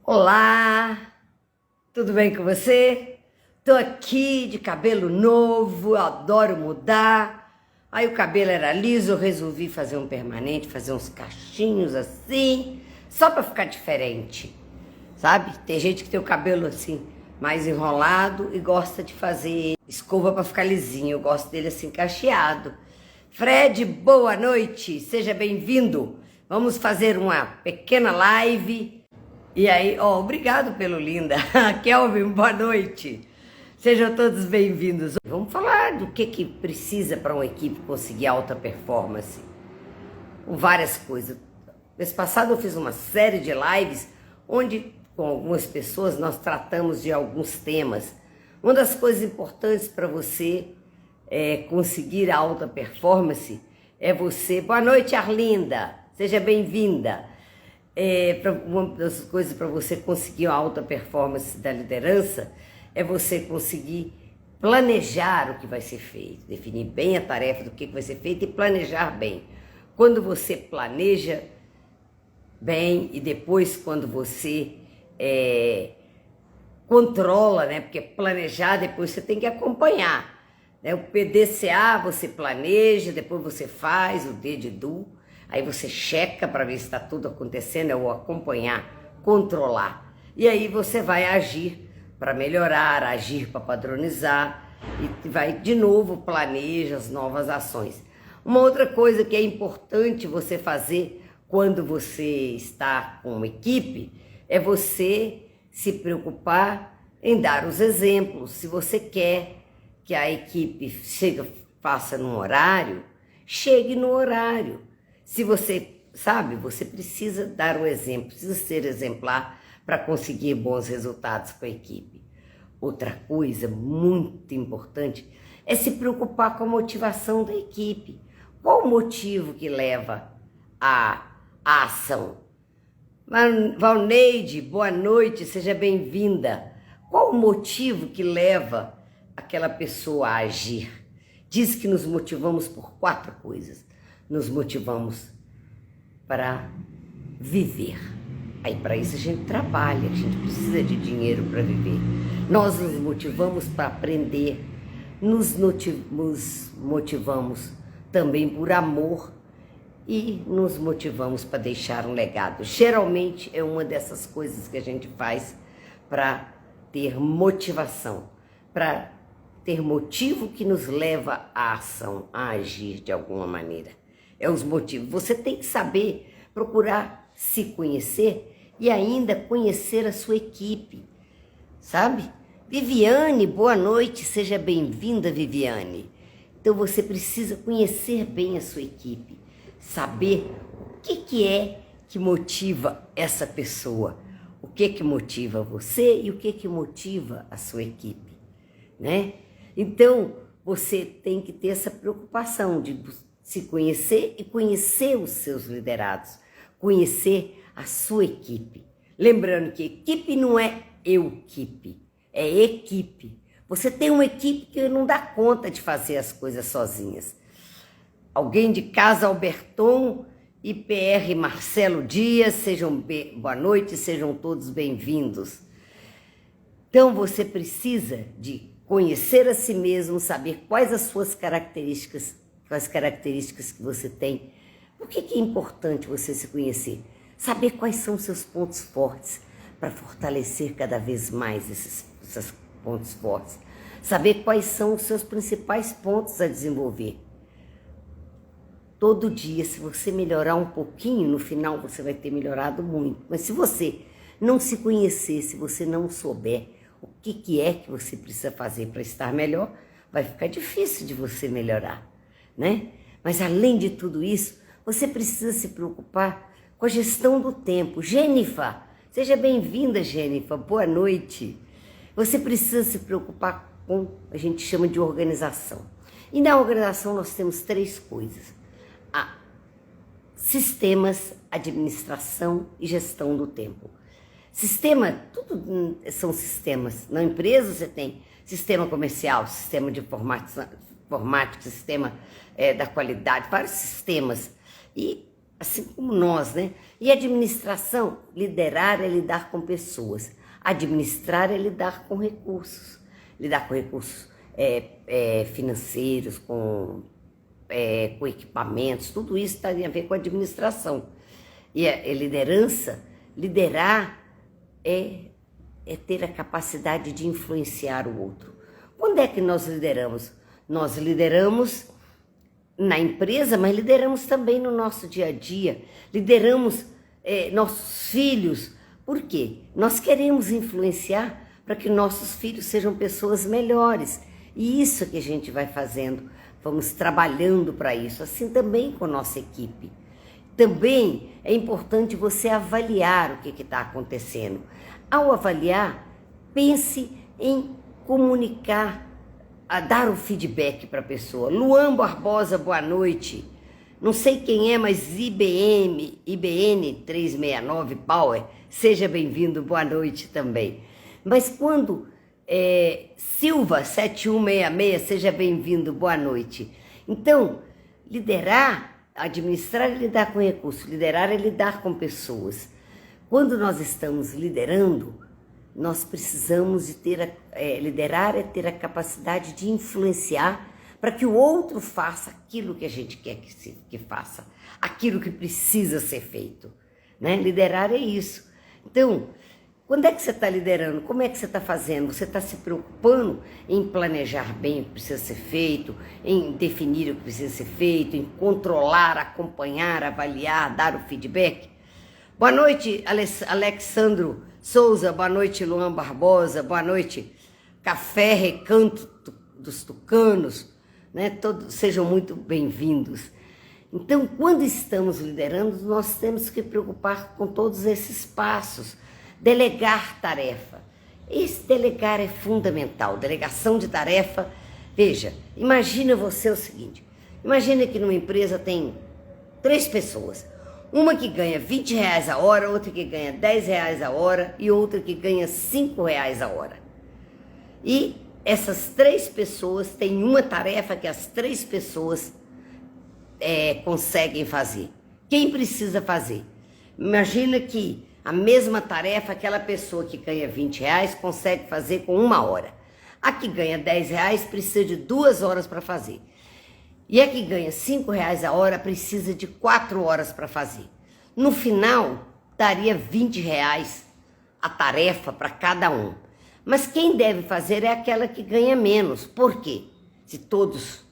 Olá, tudo bem com você? Tô aqui de cabelo novo, eu adoro mudar. Aí o cabelo era liso, eu resolvi fazer um permanente, fazer uns cachinhos assim, só pra ficar diferente, sabe? Tem gente que tem o cabelo assim, mais enrolado e gosta de fazer escova pra ficar lisinho, eu gosto dele assim, cacheado. Fred, boa noite, seja bem-vindo. Vamos fazer uma pequena live. E aí, obrigado pelo linda. Kelvin, boa noite. Sejam todos bem-vindos. Vamos falar do que precisa para uma equipe conseguir alta performance. Com várias coisas. Mês passado eu fiz uma série de lives onde, com algumas pessoas, nós tratamos de alguns temas. Uma das coisas importantes para você conseguir a alta performance é você... Boa noite, Arlinda. Seja bem-vinda. Uma das coisas para você conseguir a alta performance da liderança é você conseguir planejar o que vai ser feito, definir bem a tarefa do que vai ser feito e planejar bem. Quando você planeja bem e depois quando você controla, né? Porque planejar depois você tem que acompanhar. Né? O PDCA você planeja, depois você faz o D de Do. Aí você checa para ver se está tudo acontecendo, ou acompanhar, controlar. E aí você vai agir para melhorar, agir para padronizar e vai de novo planeja as novas ações. Uma outra coisa que é importante você fazer quando você está com uma equipe é você se preocupar em dar os exemplos. Se você quer que a equipe faça num horário, chegue no horário. Se você sabe, você precisa dar o exemplo, precisa ser exemplar para conseguir bons resultados com a equipe. Outra coisa muito importante é se preocupar com a motivação da equipe. Qual o motivo que leva à ação? Valneide, boa noite, seja bem-vinda. Qual o motivo que leva aquela pessoa a agir? Diz que nos motivamos por 4 coisas. Nos motivamos para viver. Aí para isso a gente trabalha, a gente precisa de dinheiro para viver. Nós nos motivamos para aprender, nos motivamos também por amor e nos motivamos para deixar um legado. Geralmente é uma dessas coisas que a gente faz para ter motivação, para ter motivo que nos leva à ação, a agir de alguma maneira. É os motivos. Você tem que saber procurar se conhecer e ainda conhecer a sua equipe, sabe? Viviane, boa noite, seja bem-vinda, Viviane. Então você precisa conhecer bem a sua equipe, saber o que é que motiva essa pessoa, o que motiva você e o que motiva a sua equipe, né? Então você tem que ter essa preocupação de se conhecer e conhecer os seus liderados, conhecer a sua equipe. Lembrando que equipe não é eu-equipe, é equipe. Você tem uma equipe que não dá conta de fazer as coisas sozinhas. Alguém de Casa Alberton e PR Marcelo Dias, boa noite, sejam todos bem-vindos. Então você precisa de conhecer a si mesmo, saber quais as suas características, as características que você tem. Por que é importante você se conhecer? Saber quais são os seus pontos fortes para fortalecer cada vez mais esses pontos fortes. Saber quais são os seus principais pontos a desenvolver. Todo dia, se você melhorar um pouquinho, no final você vai ter melhorado muito. Mas se você não se conhecer, se você não souber o que é que você precisa fazer para estar melhor, vai ficar difícil de você melhorar. Né? Mas além de tudo isso, você precisa se preocupar com a gestão do tempo. Jennifer, seja bem-vinda, Jennifer, boa noite. Você precisa se preocupar com, a gente chama de organização. E na organização nós temos 3 coisas. Sistemas, administração e gestão do tempo. Sistema, tudo são sistemas. Na empresa você tem sistema comercial, sistema de informática, sistema da qualidade, vários sistemas. E assim como nós, né? E administração, liderar é lidar com pessoas. Administrar é lidar com recursos. Lidar com recursos financeiros, com equipamentos, tudo isso tem a ver com administração. E a liderança, liderar é ter a capacidade de influenciar o outro. Quando é que nós lideramos? Nós lideramos na empresa, mas lideramos também no nosso dia a dia. Lideramos nossos filhos. Por quê? Nós queremos influenciar para que nossos filhos sejam pessoas melhores. E isso que a gente vai fazendo, vamos trabalhando para isso, assim também com a nossa equipe. Também é importante você avaliar o que está acontecendo. Ao avaliar, pense em comunicar, a dar o feedback para a pessoa. Luan Barbosa, boa noite. Não sei quem é, mas IBN 369 Power, seja bem-vindo, boa noite também. Mas quando Silva 7166, seja bem-vindo, boa noite. Então, liderar, administrar é lidar com recursos, liderar é lidar com pessoas. Quando nós estamos liderando, nós precisamos de liderar é ter a capacidade de influenciar para que o outro faça aquilo que a gente quer que faça, aquilo que precisa ser feito, né? Liderar é isso. Então, quando é que você está liderando? Como é que você está fazendo? Você está se preocupando em planejar bem o que precisa ser feito, em definir o que precisa ser feito, em controlar, acompanhar, avaliar, dar o feedback? Boa noite, Alexandro Souza, boa noite, Luan Barbosa, boa noite, Café Recanto dos Tucanos, né? Todos sejam muito bem-vindos. Então, quando estamos liderando, nós temos que preocupar com todos esses passos. Delegar tarefa. Esse delegar é fundamental. Delegação de tarefa. Veja, imagina você o seguinte. Imagina que numa empresa tem 3 pessoas. Uma que ganha R$20 a hora, outra que ganha R$10 a hora e outra que ganha R$5 a hora. E essas 3 pessoas têm uma tarefa que as 3 pessoas conseguem fazer. Quem precisa fazer? Imagina que a mesma tarefa, aquela pessoa que ganha R$20 consegue fazer com 1 hora. A que ganha R$10 precisa de 2 horas para fazer. E a que ganha R$5 a hora precisa de 4 horas para fazer. No final, daria R$20 a tarefa para cada um. Mas quem deve fazer é aquela que ganha menos. Por quê? Se todos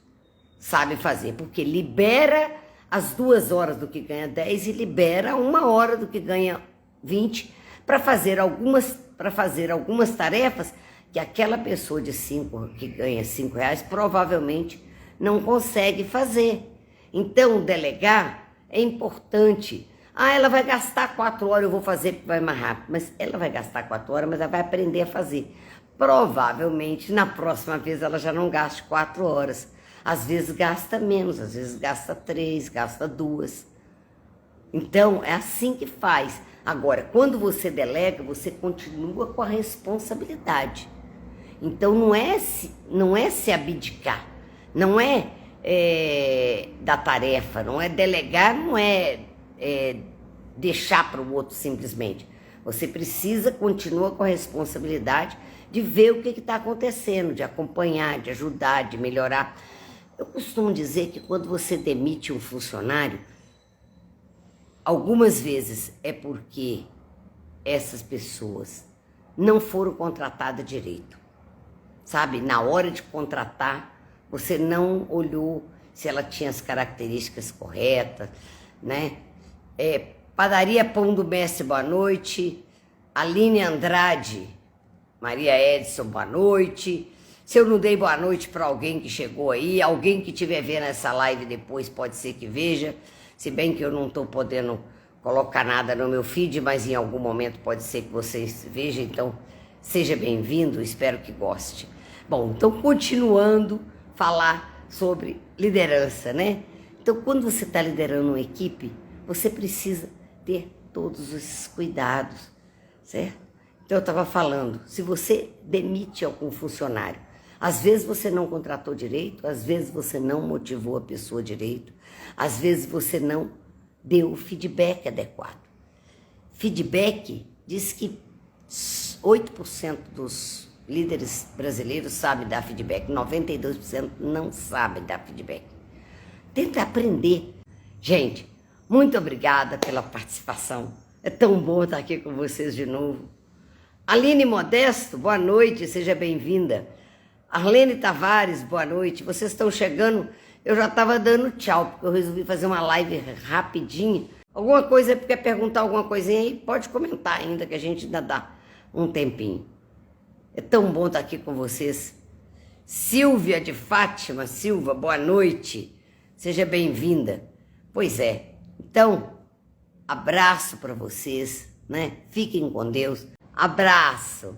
sabem fazer. Porque libera as 2 horas do que ganha 10 e libera 1 hora do que ganha 20 para fazer algumas tarefas que aquela pessoa que ganha R$5 provavelmente não consegue fazer. Então, delegar é importante. Ela vai gastar 4 horas, eu vou fazer porque vai mais rápido. Mas ela vai gastar 4 horas, mas ela vai aprender a fazer. Provavelmente, na próxima vez, ela já não gaste 4 horas. Às vezes gasta menos, às vezes gasta 3, gasta 2. Então, é assim que faz. Agora, quando você delega, você continua com a responsabilidade. Então, não é se abdicar. Não é da tarefa, não é delegar, não é deixar para o outro simplesmente. Você precisa continuar com a responsabilidade de ver o que está acontecendo, de acompanhar, de ajudar, de melhorar. Eu costumo dizer que quando você demite um funcionário, algumas vezes é porque essas pessoas não foram contratadas direito. Sabe, na hora de contratar, você não olhou se ela tinha as características corretas, né? Padaria Pão do Mestre, boa noite. Aline Andrade, Maria Edson, boa noite. Se eu não dei boa noite para alguém que chegou aí, alguém que estiver vendo essa live depois pode ser que veja, se bem que eu não estou podendo colocar nada no meu feed, mas em algum momento pode ser que vocês vejam, então seja bem-vindo, espero que goste. Bom, então continuando falar sobre liderança, né? Então, quando você está liderando uma equipe, você precisa ter todos esses cuidados, certo? Então, eu estava falando, se você demite algum funcionário, às vezes você não contratou direito, às vezes você não motivou a pessoa direito, às vezes você não deu o feedback adequado. feedback, diz que 8% dos líderes brasileiros sabem dar feedback, 92% não sabem dar feedback. Tenta aprender. Gente, muito obrigada pela participação. É tão bom estar aqui com vocês de novo. Aline Modesto, boa noite, seja bem-vinda. Arlene Tavares, boa noite. Vocês estão chegando, eu já estava dando tchau, porque eu resolvi fazer uma live rapidinho. Alguma coisa, quer perguntar alguma coisinha aí, pode comentar ainda, que a gente ainda dá um tempinho. É tão bom estar aqui com vocês. Silvia de Fátima, Silva, boa noite. Seja bem-vinda. Pois é, então, abraço para vocês, né? Fiquem com Deus. Abraço.